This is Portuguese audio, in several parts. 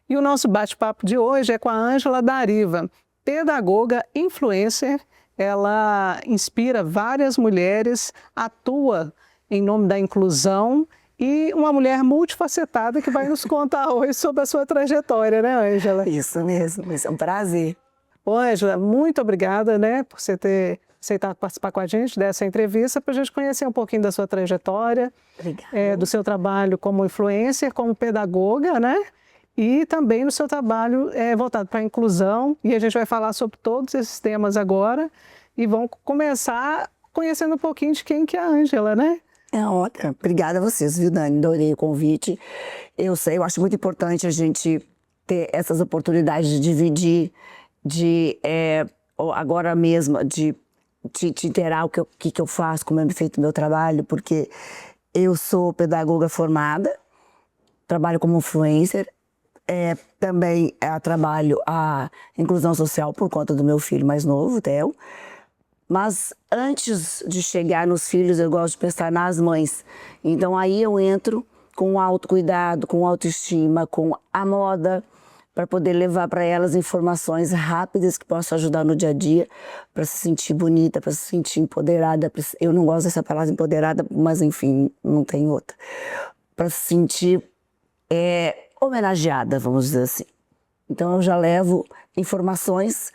E o nosso bate-papo de hoje é com a Ângela Dariva, pedagoga influencer. Ela inspira várias mulheres, atua em nome da inclusão e uma mulher multifacetada que vai nos contar hoje sobre a sua trajetória, né, Ângela? Isso mesmo, isso é um prazer. Ô, Ângela, muito obrigada, né, por você ter aceitado participar com a gente dessa entrevista, para a gente conhecer um pouquinho da sua trajetória, do seu trabalho como influencer, como pedagoga, né? E também no seu trabalho voltado para a inclusão. E a gente vai falar sobre todos esses temas agora e vamos começar conhecendo um pouquinho de quem que é a Ângela, né? Obrigada a vocês, viu, Dani? Adorei o convite. Eu acho muito importante a gente ter essas oportunidades de dividir, agora mesmo, de te inteirar o que eu faço, como é feito o meu trabalho, porque eu sou pedagoga formada, trabalho como influencer, também trabalho a inclusão social por conta do meu filho mais novo, o Theo. Mas antes de chegar nos filhos, eu gosto de pensar nas mães. Então aí eu entro com o autocuidado, com autoestima, com a moda, para poder levar para elas informações rápidas que possam ajudar no dia a dia, para se sentir bonita, para se sentir empoderada. Eu não gosto dessa palavra empoderada, mas enfim, não tem outra. Para se sentir homenageada, vamos dizer assim. Então eu já levo informações,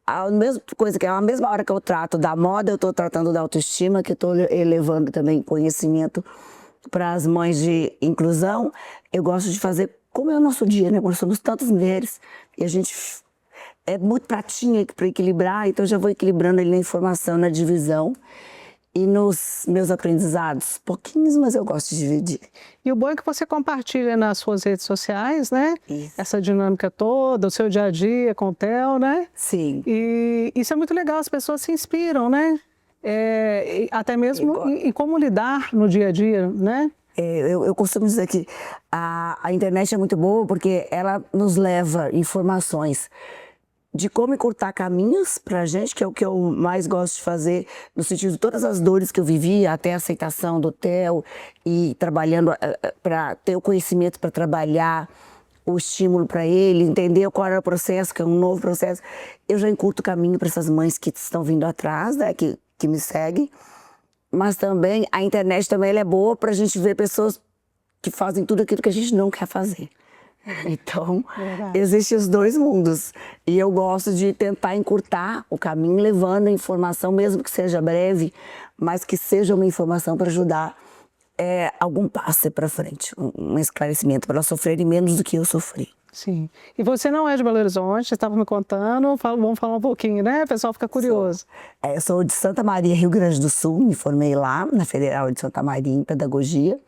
a mesma coisa que é a mesma hora que eu trato da moda, eu estou tratando da autoestima, que eu estou elevando também conhecimento para as mães de inclusão. Eu gosto de fazer como é o nosso dia, né? Nós somos tantas mulheres e a gente é muito pratinha para equilibrar, então eu já vou equilibrando ali na informação, na divisão. E nos meus aprendizados, pouquinhos, mas eu gosto de dividir. E o bom é que você compartilha nas suas redes sociais, né? Isso. Essa dinâmica toda, o seu dia a dia com o Theo, né? Sim. E isso é muito legal, as pessoas se inspiram, né? Até mesmo em como lidar no dia a dia, né? Eu costumo dizer que a internet é muito boa porque ela nos leva informações de como encurtar caminhos pra gente, que é o que eu mais gosto de fazer, no sentido de todas as dores que eu vivi, até a aceitação do Theo, e trabalhando para ter o conhecimento para trabalhar, o estímulo para ele, entender qual era o processo, que é um novo processo. Eu já encurto o caminho para essas mães que estão vindo atrás, né, que me seguem, mas também a internet também ela é boa para a gente ver pessoas que fazem tudo aquilo que a gente não quer fazer. Então, existem os dois mundos. E eu gosto de tentar encurtar o caminho, levando a informação, mesmo que seja breve, mas que seja uma informação para ajudar algum passo para frente, um esclarecimento, para elas sofrerem menos do que eu sofri. Sim. E você não é de Belo Horizonte, você estava me contando, vamos falar um pouquinho, né? O pessoal fica curioso. Eu sou de Santa Maria, Rio Grande do Sul, me formei lá, na Federal de Santa Maria, em Pedagogia,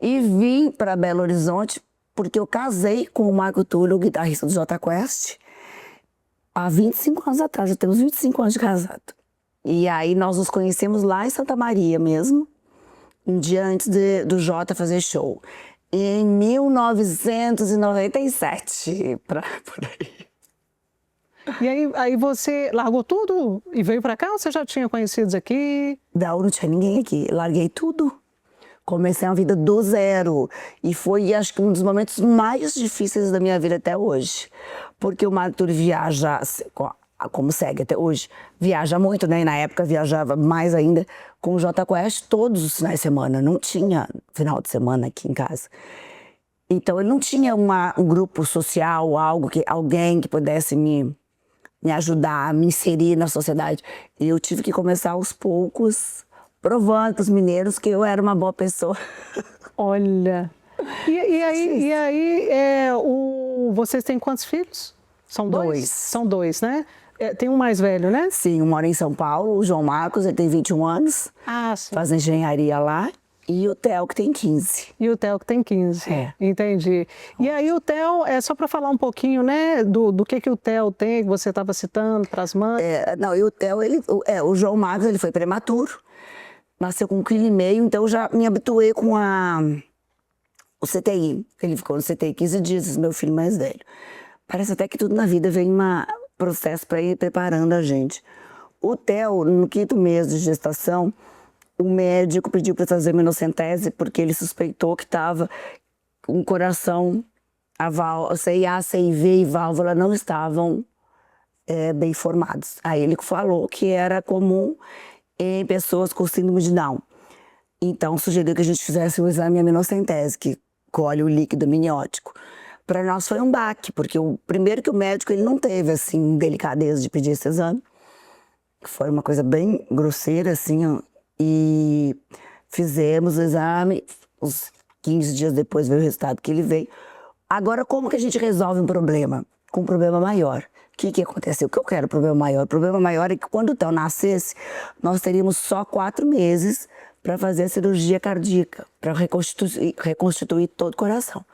e vim para Belo Horizonte porque eu casei com o Marco Túlio, o guitarrista do Jota Quest, há 25 anos atrás, já temos 25 anos de casado. E aí nós nos conhecemos lá em Santa Maria mesmo, um dia antes do Jota fazer show. Em 1997, por aí. E aí você largou tudo e veio para cá ou você já tinha conhecidos aqui? Não tinha ninguém aqui, larguei tudo. Comecei uma vida do zero e foi, acho que, um dos momentos mais difíceis da minha vida até hoje. Porque o Marco Túlio viaja, como segue até hoje, viaja muito, né? E na época viajava mais ainda com o Jota Quest todos os finais de semana. Não tinha final de semana aqui em casa. Então ele não tinha um grupo social, alguém que pudesse me ajudar a me inserir na sociedade. E eu tive que começar aos poucos, provando para os mineiros que eu era uma boa pessoa. Olha, e aí vocês têm quantos filhos? São dois? São dois, né? Tem um mais velho, né? Sim, um mora em São Paulo, o João Marcos, ele tem 21 anos, faz engenharia lá, e o Theo que tem 15. E o Theo que tem 15, entendi. E aí o Theo, só para falar um pouquinho, né, do que o Theo tem, que você estava citando para as mães. Não, e o Theo, o João Marcos, ele foi prematuro. Nasceu com 1,5 kg, então eu já me habituei com o CTI. Ele ficou no CTI 15 dias, esse meu filho mais velho. Parece até que tudo na vida vem um processo para ir preparando a gente. O Theo, no 5º mês de gestação, o médico pediu para trazer uma hemocentese porque ele suspeitou que estava com o coração CIA, CIV e válvula não estavam bem formados. Aí ele falou que era comum em pessoas com síndrome de Down. Então sugeriu que a gente fizesse o exame aminocentese, que colhe o líquido amniótico. Para nós foi um baque, porque primeiro que o médico ele não teve assim delicadeza de pedir esse exame. Foi uma coisa bem grosseira assim, ó, e fizemos o exame, uns 15 dias depois veio o resultado que ele veio. Agora, como que a gente resolve um problema? Com um problema maior. O que aconteceu? O que eu quero, problema maior? O problema maior é que quando o Theo nascesse, nós teríamos só 4 meses para fazer a cirurgia cardíaca, para reconstituir todo o coração.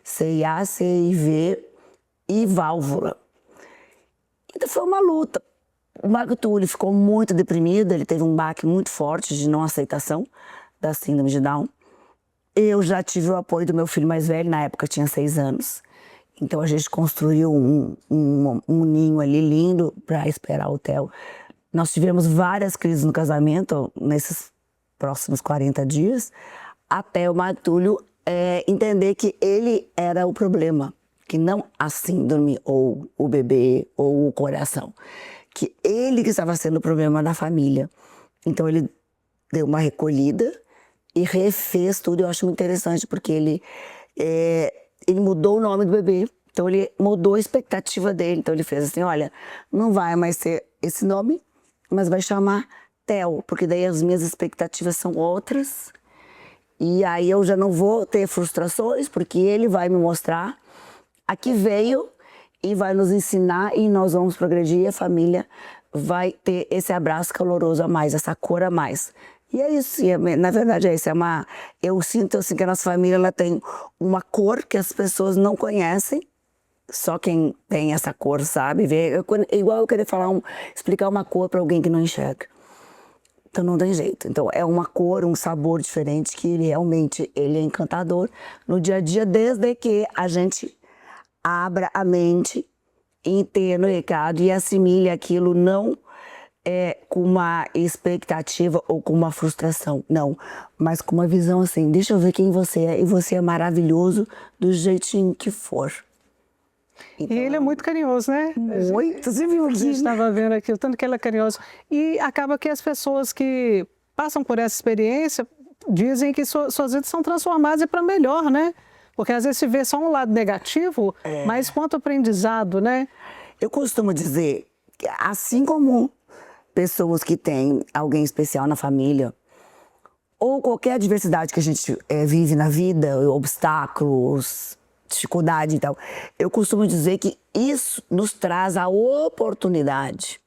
CIA, CIV e válvula. Então foi uma luta. O Marco Túlio ficou muito deprimido, ele teve um baque muito forte de não aceitação da síndrome de Down. Eu já tive o apoio do meu filho mais velho, na época tinha 6 anos. Então a gente construiu um ninho ali lindo para esperar o Theo. Nós tivemos várias crises no casamento nesses próximos 40 dias, até o Marco Túlio entender que ele era o problema, que não a síndrome ou o bebê ou o coração, que ele que estava sendo o problema da família. Então ele deu uma recolhida e refez tudo. Eu acho muito interessante porque ele mudou o nome do bebê, então ele mudou a expectativa dele. Então ele fez assim, olha, não vai mais ser esse nome, mas vai chamar Theo, porque daí as minhas expectativas são outras. E aí eu já não vou ter frustrações, porque ele vai me mostrar a que veio e vai nos ensinar e nós vamos progredir e a família vai ter esse abraço caloroso a mais, essa cor a mais. E é isso, na verdade é isso, eu sinto assim que a nossa família ela tem uma cor que as pessoas não conhecem, só quem tem essa cor sabe, igual eu querer explicar uma cor para alguém que não enxerga. Então não tem jeito. Então é uma cor, um sabor diferente que realmente ele é encantador no dia a dia, desde que a gente abra a mente, entenda o recado e assimile aquilo não com uma expectativa ou com uma frustração, não, mas com uma visão assim, deixa eu ver quem você é e você é maravilhoso do jeitinho que for. Então, e ele é muito carinhoso, né? Muito, você viu aqui? A gente estava vendo aqui o tanto que ele é carinhoso. E acaba que as pessoas que passam por essa experiência dizem que suas vidas são transformadas e para melhor, né? Porque às vezes se vê só um lado negativo, mas quanto aprendizado, né? Eu costumo dizer que assim como pessoas que têm alguém especial na família, ou qualquer adversidade que a gente vive na vida, obstáculos, dificuldade e tal, eu costumo dizer que isso nos traz a oportunidade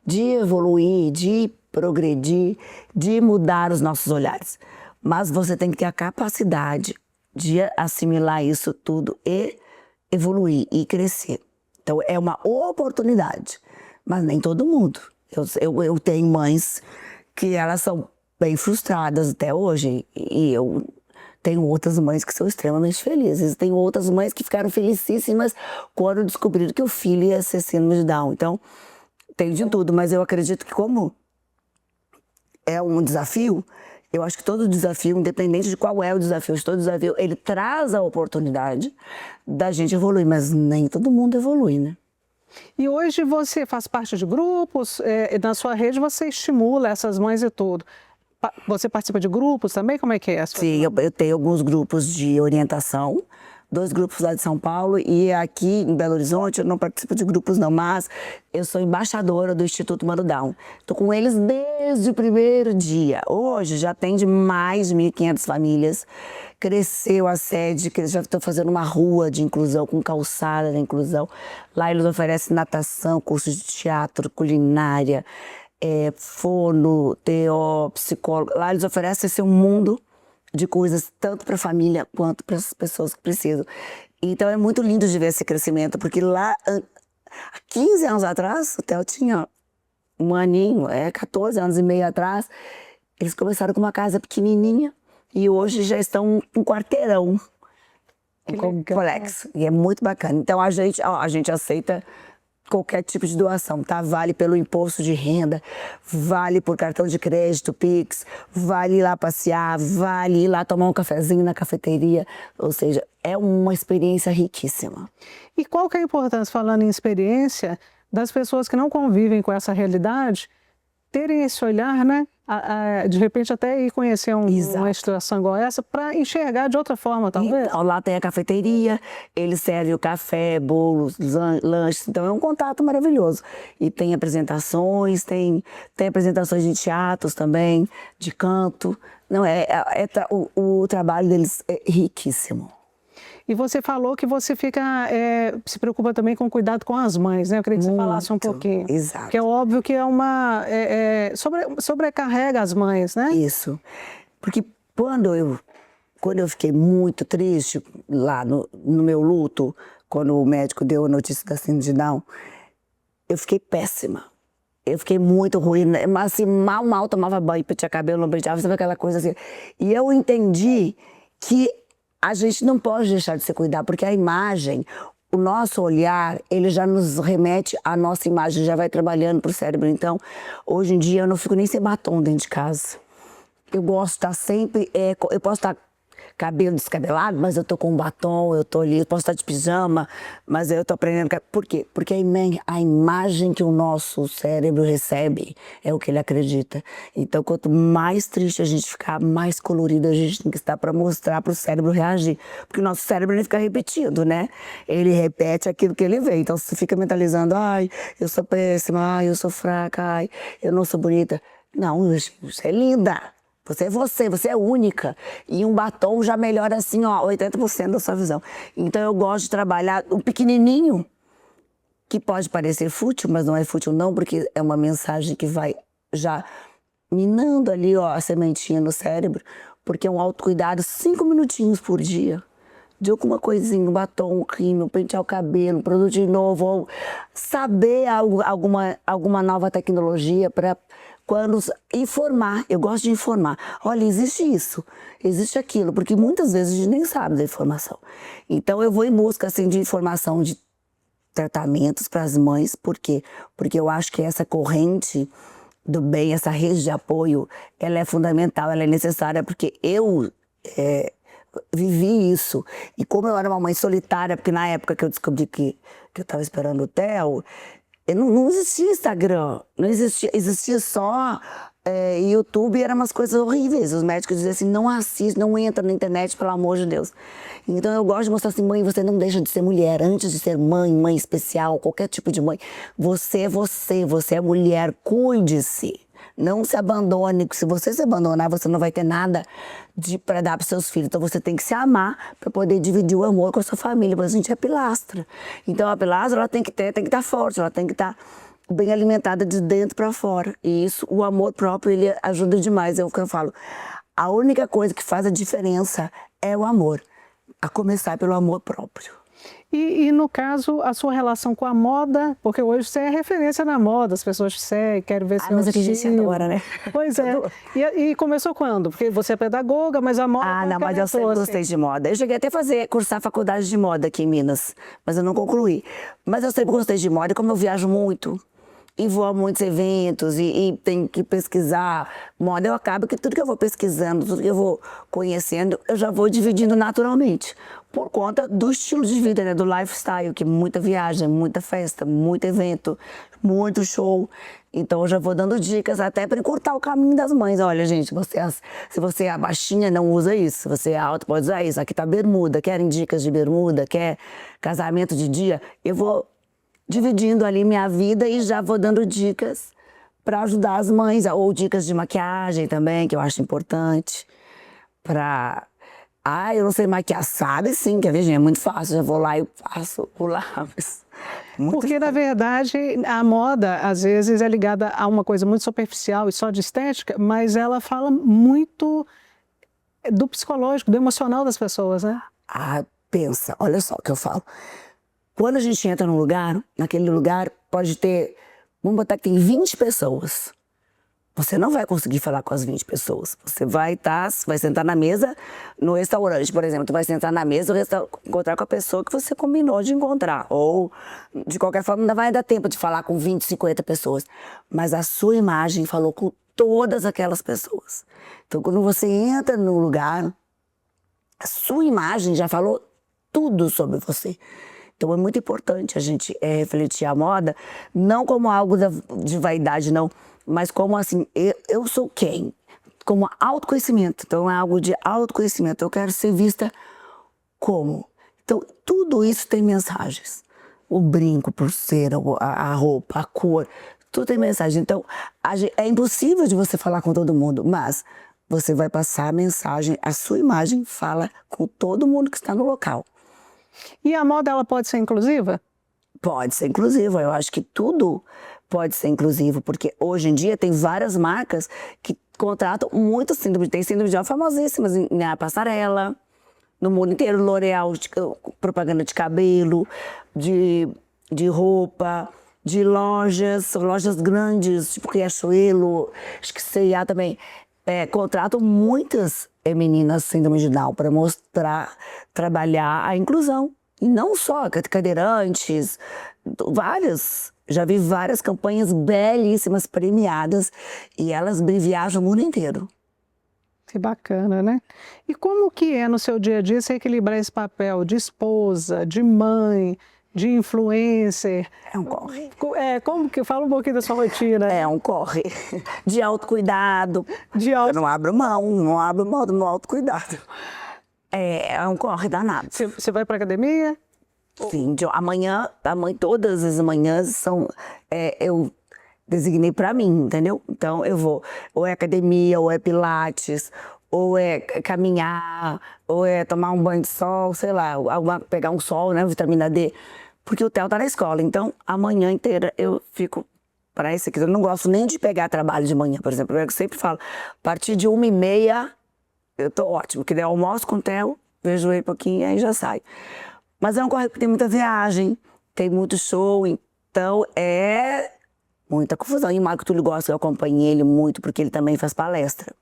de evoluir, de progredir, de mudar os nossos olhares. Mas você tem que ter a capacidade de assimilar isso tudo e evoluir e crescer. Então é uma oportunidade, mas nem todo mundo. Eu tenho mães que elas são bem frustradas até hoje e eu tenho outras mães que são extremamente felizes. Tenho outras mães que ficaram felicíssimas quando descobriram que o filho ia ser síndrome de Down. Então, tenho de tudo, mas eu acredito que como é um desafio, eu acho que todo desafio, independente de qual é o desafio, todo desafio, ele traz a oportunidade da gente evoluir, mas nem todo mundo evolui, né? E hoje você faz parte de grupos, na sua rede você estimula essas mães e tudo. Você participa de grupos também? Como é que é? Sim, eu tenho alguns grupos de orientação, 2 grupos lá de São Paulo e aqui em Belo Horizonte eu não participo de grupos não, mas eu sou embaixadora do Instituto Mano Down. Estou com eles desde o primeiro dia. Hoje já atende mais de 1.500 famílias, cresceu a sede, que já estou fazendo uma rua de inclusão, com calçada de inclusão. Lá eles oferecem natação, cursos de teatro, culinária, fono, TO, psicólogo. Lá eles oferecem esse mundo de coisas tanto para a família quanto para as pessoas que precisam. Então é muito lindo de ver esse crescimento, porque lá, há 15 anos atrás, o Theo tinha um aninho, 14 anos e meio atrás, eles começaram com uma casa pequenininha e hoje já estão um quarteirão, um complexo. E é muito bacana. Então a gente aceita qualquer tipo de doação, tá? Vale pelo imposto de renda, vale por cartão de crédito, Pix, vale ir lá passear, vale ir lá tomar um cafezinho na cafeteria, ou seja, é uma experiência riquíssima. E qual que é a importância, falando em experiência, das pessoas que não convivem com essa realidade terem esse olhar, né? De repente até ir conhecer uma situação igual essa para enxergar de outra forma, talvez? Então, lá tem a cafeteria, eles servem o café, bolos, lanches, então é um contato maravilhoso. E tem apresentações, tem apresentações de teatros também, de canto. Não, o trabalho deles é riquíssimo. E você falou que você se preocupa também com o cuidado com as mães, né? Eu queria que você falasse um pouquinho. Exato. Porque é óbvio que sobrecarrega as mães, né? Isso. Porque quando eu fiquei muito triste, lá no meu luto, quando o médico deu a notícia da síndrome de Down, eu fiquei péssima. Eu fiquei muito ruim, mas assim, mal tomava banho, penteava cabelo, não penteava, sabe aquela coisa assim. E eu entendi que a gente não pode deixar de se cuidar, porque a imagem, o nosso olhar, ele já nos remete à nossa imagem, já vai trabalhando pro cérebro. Então, hoje em dia, eu não fico nem sem batom dentro de casa. Eu gosto de estar sempre, eu posso estar cabelo descabelado, mas eu tô com um batom, eu tô ali, eu posso estar de pijama, mas eu tô aprendendo. Por quê? Porque a imagem que o nosso cérebro recebe é o que ele acredita. Então, quanto mais triste a gente ficar, mais colorido a gente tem que estar para mostrar para o cérebro reagir. Porque o nosso cérebro, ele fica repetindo, né? Ele repete aquilo que ele vê. Então, você fica mentalizando, ai, eu sou péssima, ai, eu sou fraca, ai, eu não sou bonita. Não, você é linda. Você é única. E um batom já melhora assim, ó, 80% da sua visão. Então eu gosto de trabalhar o pequenininho, que pode parecer fútil, mas não é fútil não, porque é uma mensagem que vai já minando ali, ó, a sementinha no cérebro, porque é um autocuidado, 5 minutinhos por dia. De alguma coisinha, um batom, um rímel, pentear o cabelo, produto de novo, ou saber alguma nova tecnologia para informar. Eu gosto de informar. Olha, existe isso, existe aquilo, porque muitas vezes a gente nem sabe da informação. Então eu vou em busca assim, de informação de tratamentos para as mães, por quê? Porque eu acho que essa corrente do bem, essa rede de apoio, ela é fundamental, ela é necessária, porque eu vivi isso. E como eu era uma mãe solitária, porque na época que eu descobri que eu estava esperando o Theo, não existia Instagram, não existia só YouTube, eram umas coisas horríveis. Os médicos diziam assim, não assiste, não entra na internet, pelo amor de Deus. Então eu gosto de mostrar assim, mãe, você não deixa de ser mulher, antes de ser mãe especial, qualquer tipo de mãe. Você é mulher, cuide-se. Não se abandone, se você se abandonar, você não vai ter nada para dar para seus filhos. Então você tem que se amar para poder dividir o amor com a sua família. Mas a gente é pilastra. Então a pilastra ela tem que estar forte, ela tem que estar bem alimentada de dentro para fora. E isso, o amor próprio, ele ajuda demais. É o que eu falo. A única coisa que faz a diferença é o amor. A começar pelo amor próprio. E no caso, a sua relação com a moda, porque hoje você é referência na moda, as pessoas te seguem, querem ver seu mas estilo. a gente adora, né? Pois é. E começou quando? Porque você é pedagoga, mas a moda... não, mas eu sempre gostei de moda. Eu cheguei até a cursar faculdade de moda aqui em Minas, mas eu não concluí. Mas eu sempre gostei de moda, e como eu viajo muito, e vou a muitos eventos, e tenho que pesquisar moda, eu acabo que tudo que eu vou pesquisando, tudo que eu vou conhecendo, eu já vou dividindo naturalmente. Por conta do estilo de vida, né? Do lifestyle, que muita viagem, muita festa, muito evento, muito show. Então eu já vou dando dicas até para encurtar o caminho das mães. Olha, gente, se você é baixinha, não usa isso. Se você é alta, pode usar isso. Aqui tá bermuda, querem dicas de bermuda, quer casamento de dia? Eu vou dividindo ali minha vida e já vou dando dicas para ajudar as mães. Ou dicas de maquiagem também, que eu acho importante. Eu não sei maquiar, sabe sim, quer ver, gente, é muito fácil, já vou lá e passo o lápis. Porque, na verdade, a moda, às vezes, é ligada a uma coisa muito superficial e só de estética, mas ela fala muito do psicológico, do emocional das pessoas, né? Pensa, olha só o que eu falo. Quando a gente entra num lugar, naquele lugar pode ter, vamos botar que tem 20 pessoas. Você não vai conseguir falar com as 20 pessoas. Você vai sentar na mesa no restaurante, por exemplo. Tu vai sentar na mesa e encontrar com a pessoa que você combinou de encontrar. Ou, de qualquer forma, ainda vai dar tempo de falar com 20, 50 pessoas. Mas a sua imagem falou com todas aquelas pessoas. Então, quando você entra no lugar, a sua imagem já falou tudo sobre você. Então é muito importante a gente refletir a moda, não como algo de vaidade, não, mas como assim, eu sou quem? Como autoconhecimento. Então é algo de autoconhecimento. Eu quero ser vista como? Então tudo isso tem mensagens. O brinco, a pulseira, a roupa, a cor, tudo tem mensagem. Então é impossível de você falar com todo mundo, mas você vai passar a mensagem, a sua imagem fala com todo mundo que está no local. E a moda, ela pode ser inclusiva? Pode ser inclusiva, eu acho que tudo pode ser inclusivo, porque hoje em dia tem várias marcas que contratam muito síndrome, tem síndrome de Down famosíssimas na passarela, no mundo inteiro, L'Oréal, propaganda de cabelo, de roupa, de lojas grandes, tipo Riachuelo, acho que C&A também, contratam muitas meninas síndrome de Down para mostrar, trabalhar a inclusão. E não só cadeirantes, várias. Já vi várias campanhas belíssimas, premiadas, e elas viajam o mundo inteiro. Que bacana, né? E como que é no seu dia a dia você equilibrar esse papel de esposa, de mãe, de influencer? É um corre. Como que fala um pouquinho da sua rotina? É um corre. De autocuidado. Eu não abro mão do meu autocuidado. É um corre danado. Você vai para academia? Sim, todas as manhãs são. Eu designei para mim, entendeu? Então eu vou, ou é academia, ou é pilates, ou é caminhar, ou é tomar um banho de sol, sei lá, pegar um sol, né, vitamina D, porque o Theo tá na escola, então a manhã inteira eu fico para isso aqui. Eu não gosto nem de pegar trabalho de manhã, por exemplo, eu sempre falo, a partir de 1h30 eu tô ótimo, que daí eu almoço com o Theo, vejo ele um pouquinho e aí já sai. Mas é um correio que tem muita viagem, tem muito show, então é muita confusão. E o Marco Túlio gosta, eu acompanhei ele muito, porque ele também faz palestra.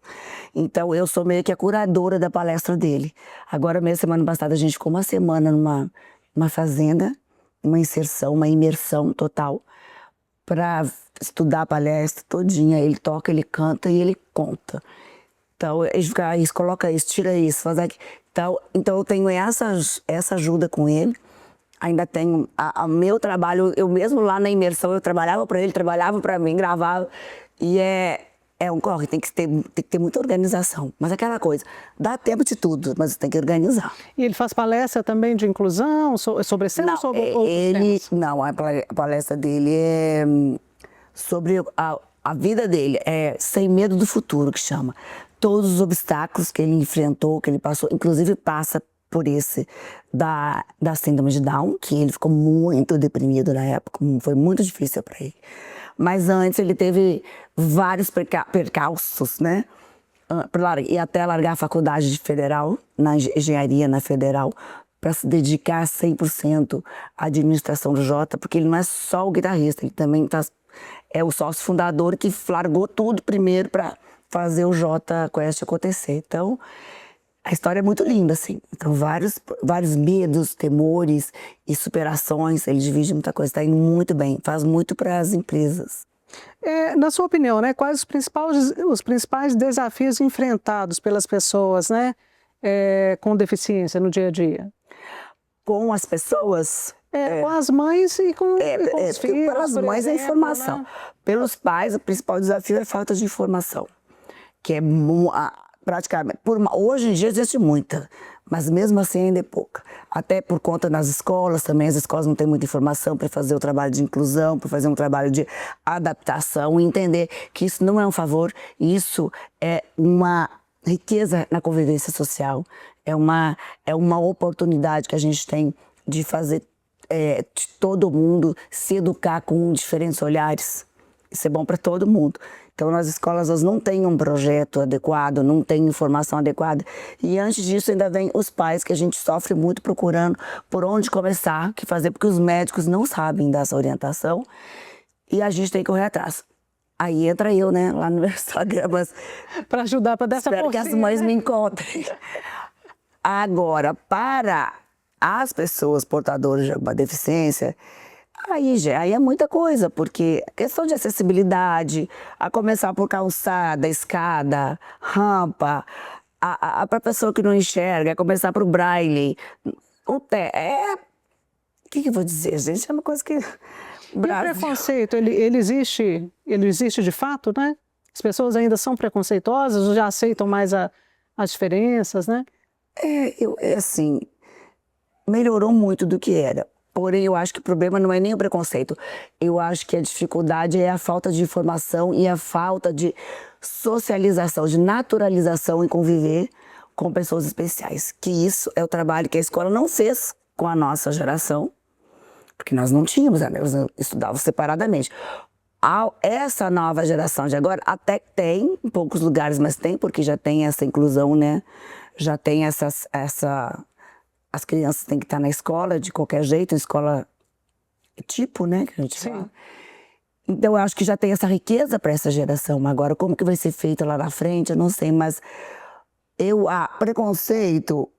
Então eu sou meio que a curadora da palestra dele. Agora mesmo, semana passada, a gente ficou uma semana numa fazenda, uma inserção, uma imersão total, para estudar a palestra todinha. Ele toca, ele canta e ele conta. Então, ele fica isso, coloca isso, tira isso, faz aquilo. Então eu tenho essa ajuda com ele. Ainda tenho o meu trabalho, eu mesmo lá na imersão, eu trabalhava para ele, trabalhava para mim, gravava. E é um corre, tem que ter muita organização. Mas aquela coisa, dá tempo de tudo, mas tem que organizar. E ele faz palestra também de inclusão, sobre esse tema ou sobre outros temas? Não, a palestra dele é sobre a vida dele, é Sem Medo do Futuro, que chama. Todos os obstáculos que ele enfrentou, que ele passou, inclusive passa por esse da síndrome de Down, que ele ficou muito deprimido na época, foi muito difícil para ele. Mas antes ele teve vários percalços, né? E até largar a faculdade de federal, na engenharia na federal, para se dedicar 100% à administração do Jota, porque ele não é só o guitarrista, ele também é o sócio fundador que largou tudo primeiro para fazer o Jota Quest acontecer. Então, a história é muito linda, assim. Então, vários medos, temores e superações. Ele divide muita coisa, está indo muito bem, faz muito para as empresas. Na sua opinião, né, quais os principais desafios enfrentados pelas pessoas, né, com deficiência no dia a dia? Com as pessoas? Com as mães e com os filhos. Pelas mães é informação. Né? Pelos pais, o principal desafio é a falta de informação. Que é praticamente, hoje em dia existe muita, mas mesmo assim ainda é pouca. Até por conta das escolas também, as escolas não têm muita informação para fazer o trabalho de inclusão, para fazer um trabalho de adaptação, e entender que isso não é um favor, isso é uma riqueza na convivência social, é uma oportunidade que a gente tem de fazer de todo mundo se educar com diferentes olhares. Isso é bom para todo mundo. Então, nas escolas, elas não têm um projeto adequado, não têm informação adequada. E antes disso, ainda vem os pais, que a gente sofre muito procurando por onde começar, o que fazer, porque os médicos não sabem dessa orientação e a gente tem que correr atrás. Aí entra eu, né, lá no meu Instagram, para ajudar, para dar essa força. Espero que as mães me encontrem. Agora, para as pessoas portadoras de alguma deficiência, aí é muita coisa, porque a questão de acessibilidade, a começar por calçada, escada, rampa, para a pessoa que não enxerga, a começar por braille, O que eu vou dizer, gente? É uma coisa que... E o preconceito, ele existe de fato, né? As pessoas ainda são preconceituosas, já aceitam mais as diferenças, né? Assim, melhorou muito do que era. Porém, eu acho que o problema não é nem o preconceito. Eu acho que a dificuldade é a falta de informação e a falta de socialização, de naturalização em conviver com pessoas especiais. Que isso é o trabalho que a escola não fez com a nossa geração, porque nós não tínhamos, né? Nós estudávamos separadamente. Essa nova geração de agora até tem, em poucos lugares, mas tem, porque já tem essa inclusão, né? Já tem as crianças têm que estar na escola de qualquer jeito, escola tipo, né, que a gente fala. Então, eu acho que já tem essa riqueza para essa geração. Agora, como que vai ser feito lá na frente, eu não sei, mas preconceito,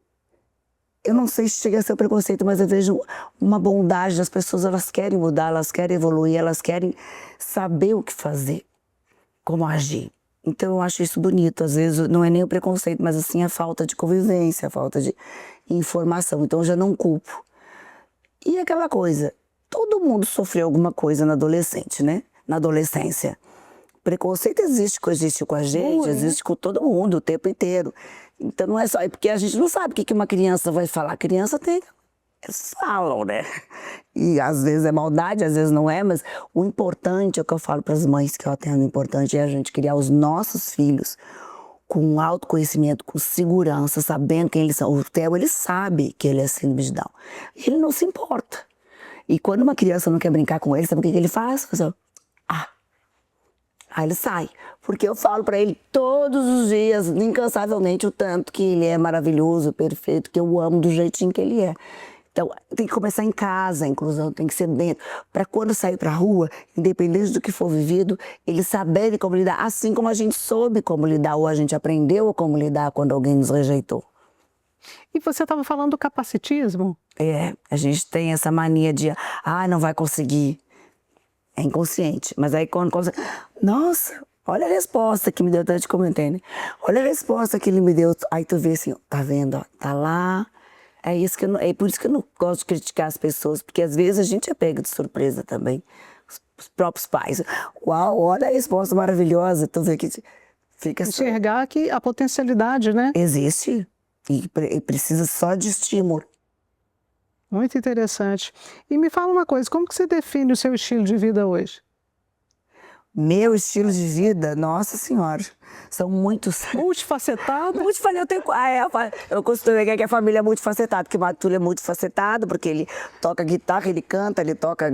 eu não sei se chega a ser preconceito, mas eu vejo uma bondade das pessoas, elas querem mudar, elas querem evoluir, elas querem saber o que fazer, como agir. Então, eu acho isso bonito. Às vezes, não é nem o preconceito, mas assim, a falta de convivência, a falta de informação. Então, eu já não culpo. E aquela coisa, todo mundo sofreu alguma coisa na adolescente, né? Na adolescência. Preconceito existe com a gente, existe com todo mundo o tempo inteiro. Então, não é só... Porque a gente não sabe o que uma criança vai falar. A criança tem... Eles falam, né? E às vezes é maldade, às vezes não é, mas o importante, é o que eu falo para as mães que eu atendo, o importante é a gente criar os nossos filhos com autoconhecimento, com segurança, sabendo quem eles são. O Theo, ele sabe que ele é síndrome de Down. Ele não se importa. E quando uma criança não quer brincar com ele, sabe o que ele faz? Aí ele sai. Porque eu falo para ele todos os dias, incansavelmente, o tanto que ele é maravilhoso, perfeito, que eu amo do jeitinho que ele é. Então, tem que começar em casa, a inclusão tem que ser dentro. Para quando sair para a rua, independente do que for vivido, eles saberem como lidar, assim como a gente soube como lidar, ou a gente aprendeu como lidar quando alguém nos rejeitou. E você estava falando do capacitismo? A gente tem essa mania de, não vai conseguir. É inconsciente. Mas aí quando consegue, nossa, olha a resposta que me deu, até te comentei, né? Olha a resposta que ele me deu. Aí tu vê assim, tá vendo, ó, tá lá. É por isso que eu não gosto de criticar as pessoas, porque às vezes a gente é pego de surpresa também. Os próprios pais. Uau, olha a resposta maravilhosa. Tu vê que fica... Enxergar que a potencialidade, né? Existe e precisa só de estímulo. Muito interessante. E me fala uma coisa, como que você define o seu estilo de vida hoje? Meu estilo de vida, nossa senhora, são muitos... Multifacetado? Eu costumo dizer que a família é multifacetada, porque o Matúlio é multifacetado, porque ele toca guitarra, ele canta, ele toca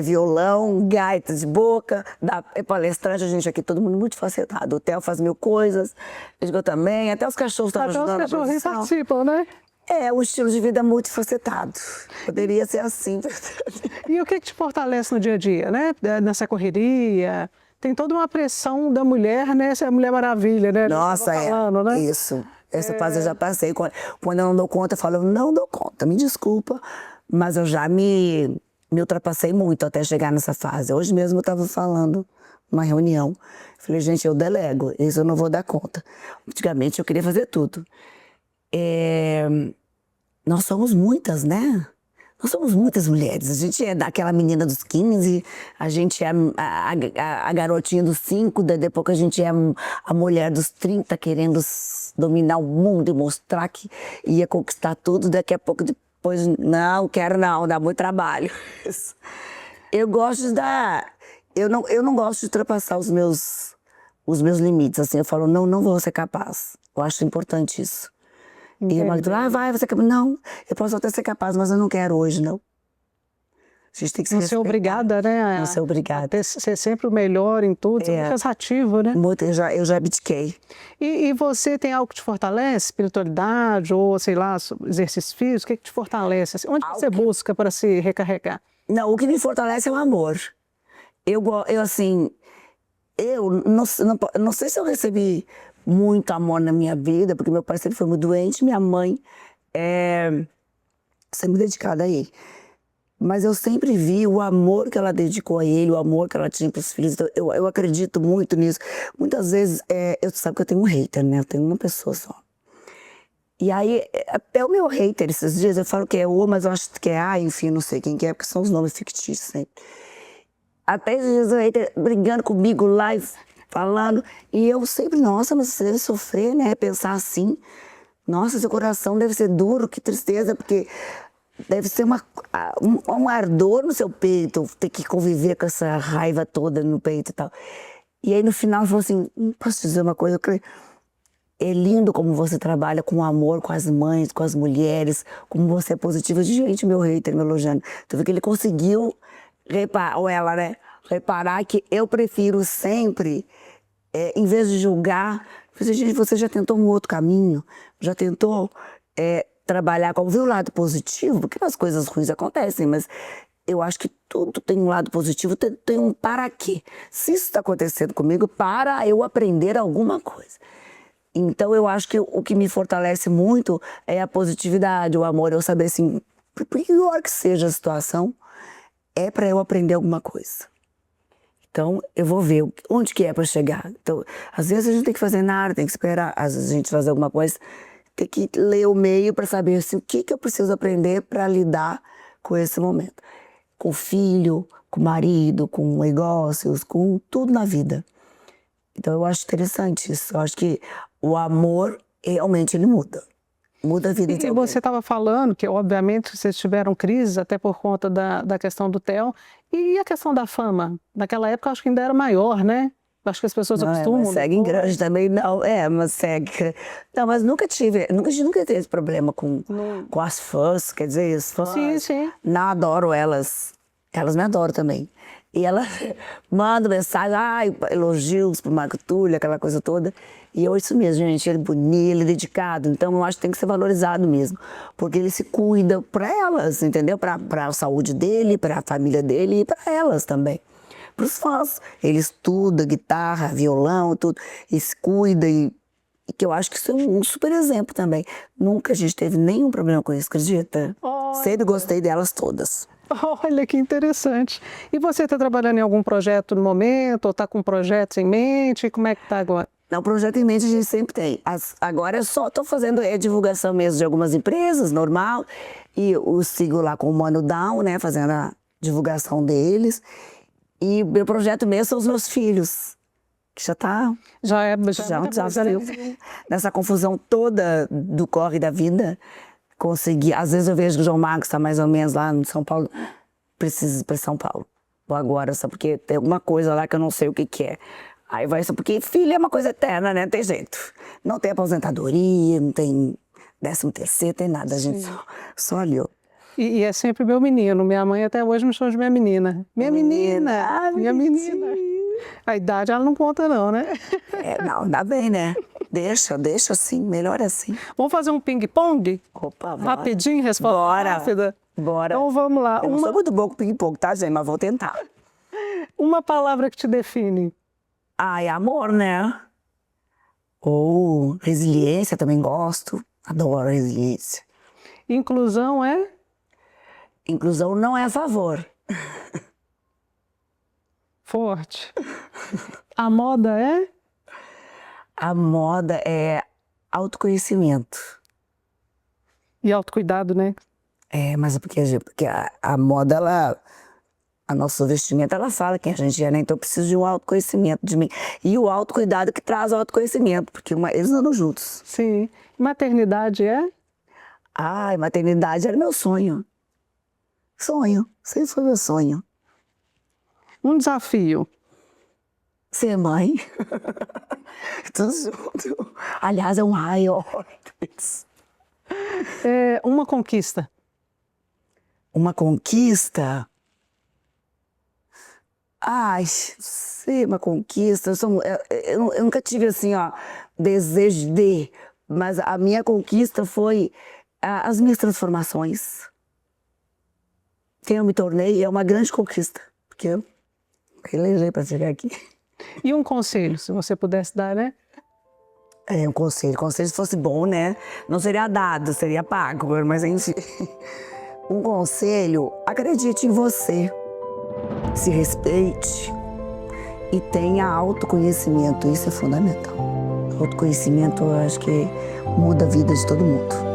violão, gaita de boca, é palestrante, a gente aqui, todo mundo multifacetado. O Theo faz mil coisas, eu também, até os cachorros estavam ajudando a produção. Até os cachorros participam, né? O estilo de vida multifacetado. Poderia ser assim. E o que te fortalece no dia a dia, né? Nessa correria? Tem toda uma pressão da mulher, né? Essa é a Mulher Maravilha, né? Nossa, falando, né? Isso. Essa fase eu já passei. Quando eu não dou conta, eu falo, eu não dou conta. Me desculpa, mas eu já me ultrapassei muito até chegar nessa fase. Hoje mesmo eu estava falando numa reunião. Falei, gente, eu delego. Isso eu não vou dar conta. Antigamente eu queria fazer tudo. Nós somos muitas, né? Nós somos muitas mulheres. A gente é daquela menina dos 15, a gente é a garotinha dos 5, depois que a gente é a mulher dos 30 querendo dominar o mundo e mostrar que ia conquistar tudo. Daqui a pouco depois, não quero não, dá muito trabalho. Eu gosto eu não gosto de ultrapassar os meus limites. Assim, eu falo, não vou ser capaz. Eu acho importante isso. E o marido fala, você capaz. Não, eu posso até ser capaz, mas eu não quero hoje, não. A gente tem que não ser obrigada, né? Não ser obrigada. Ser sempre o melhor em tudo, ser cansativo, né? Muito, eu já abdiquei. E você tem algo que te fortalece? Espiritualidade ou, sei lá, exercício físico? O que te fortalece? Onde você busca para se recarregar? Não, o que me fortalece é o amor. Eu não sei se eu recebi muito amor na minha vida, porque meu pai sempre foi muito doente, minha mãe sempre dedicada a ele. Mas eu sempre vi o amor que ela dedicou a ele, o amor que ela tinha para os filhos. Então, eu acredito muito nisso. Muitas vezes, eu sabe que eu tenho um hater, né? Eu tenho uma pessoa só. E aí, até o meu hater, esses dias, eu falo que é O, mas eu acho que é A, enfim, não sei quem que é, porque são os nomes fictícios sempre. Até esses dias o hater brigando comigo lá, falando, e eu sempre, nossa, mas você deve sofrer, né, pensar assim. Nossa, seu coração deve ser duro, que tristeza, porque deve ser um ardor no seu peito, ter que conviver com essa raiva toda no peito e tal. E aí, no final, falou assim, posso te dizer uma coisa? É lindo como você trabalha com amor, com as mães, com as mulheres, como você é positiva. Gente, meu hater me elogiando. Tu vê que ele conseguiu reparar, ou ela, né? Reparar que eu prefiro sempre, em vez de julgar, gente, você já tentou um outro caminho? Já tentou trabalhar com ver o lado positivo? Porque as coisas ruins acontecem, mas eu acho que tudo tem um lado positivo, tem um para quê. Se isso está acontecendo comigo, para eu aprender alguma coisa. Então, eu acho que o que me fortalece muito é a positividade, o amor, eu saber assim, por pior que seja a situação, é para eu aprender alguma coisa. Então, eu vou ver onde que é para chegar. Então, às vezes a gente tem que fazer nada, tem que esperar, às vezes a gente fazer alguma coisa, tem que ler o meio para saber assim, o que eu preciso aprender para lidar com esse momento. Com o filho, com o marido, com negócios, com tudo na vida. Então, eu acho interessante isso. Eu acho que o amor, realmente, ele muda. Muda a vida de alguém. E você estava falando que, obviamente, vocês tiveram crises até por conta da questão do Theo. E a questão da fama? Naquela época, eu acho que ainda era maior, né? Acho que as pessoas acostumam. Mas segue em grande também, não. Mas segue. Não, mas nunca tive esse problema com as fãs. Quer dizer, as fãs. Sim, sim. Não, adoro elas. Elas me adoram também. E ela manda mensagem, elogios pro Marco Túlio, aquela coisa toda. E eu, isso mesmo, gente, ele é bonito, ele é dedicado. Então, eu acho que tem que ser valorizado mesmo. Porque ele se cuida para elas, entendeu? Para a saúde dele, para a família dele e para elas também. Para os fãs. Ele estuda guitarra, violão, tudo. E se cuida e que eu acho que isso é um super exemplo também. Nunca a gente teve nenhum problema com isso, acredita? Sempre gostei delas todas. Olha que interessante. E você está trabalhando em algum projeto no momento? Ou está com projetos em mente? Como é que está agora? Não, projeto em mente a gente sempre tem. Agora eu só estou fazendo a divulgação mesmo de algumas empresas, normal. E eu sigo lá com o Mano Down, né, fazendo a divulgação deles. E meu projeto mesmo são os meus filhos. Que já está... Já é um desafio. Nessa confusão toda do corre da vida, conseguir... Às vezes eu vejo que o João Marcos está mais ou menos lá no São Paulo. Preciso ir para São Paulo. Vou agora, só porque tem alguma coisa lá que eu não sei o que é. Aí vai só porque filho é uma coisa eterna, né? Não tem jeito. Não tem aposentadoria, não tem 13º, tem nada, a gente só olhou. E é sempre meu menino. Minha mãe até hoje me chama de minha menina. Minha menina! Minha menina! A idade ela não conta não, né? Não, dá bem, né? Deixa assim, melhor assim. Vamos fazer um ping-pong? Opa, bora. Rapidinho, resposta rápida? Bora. Então vamos lá. Eu não sou muito boa com ping-pong, tá, gente? Mas vou tentar. Uma palavra que te define. É amor, né? Ou resiliência, também gosto. Adoro resiliência. Inclusão é? Inclusão não é a favor. Forte. A moda é? A moda é autoconhecimento. E autocuidado, né? Mas porque a moda, ela... A nossa vestimenta, ela fala quem a gente é, né? Então eu preciso de um autoconhecimento de mim. E o autocuidado que traz o autoconhecimento, porque eles andam juntos. Sim. Maternidade é? Maternidade era meu sonho. Sonho. Sempre foi meu sonho. Um desafio. Ser mãe. Tudo junto. Aliás, é um raio. Uma conquista. Uma conquista? Sei, uma conquista. Eu nunca tive assim, desejo de. Mas a minha conquista foi as minhas transformações. Quem eu me tornei é uma grande conquista. Porque eu relejei para chegar aqui. E um conselho, se você pudesse dar, né? Um conselho. Conselho se fosse bom, né? Não seria dado, seria pago. Mas enfim. Um conselho, acredite em você. Se respeite e tenha autoconhecimento, isso é fundamental. Autoconhecimento, eu acho que muda a vida de todo mundo.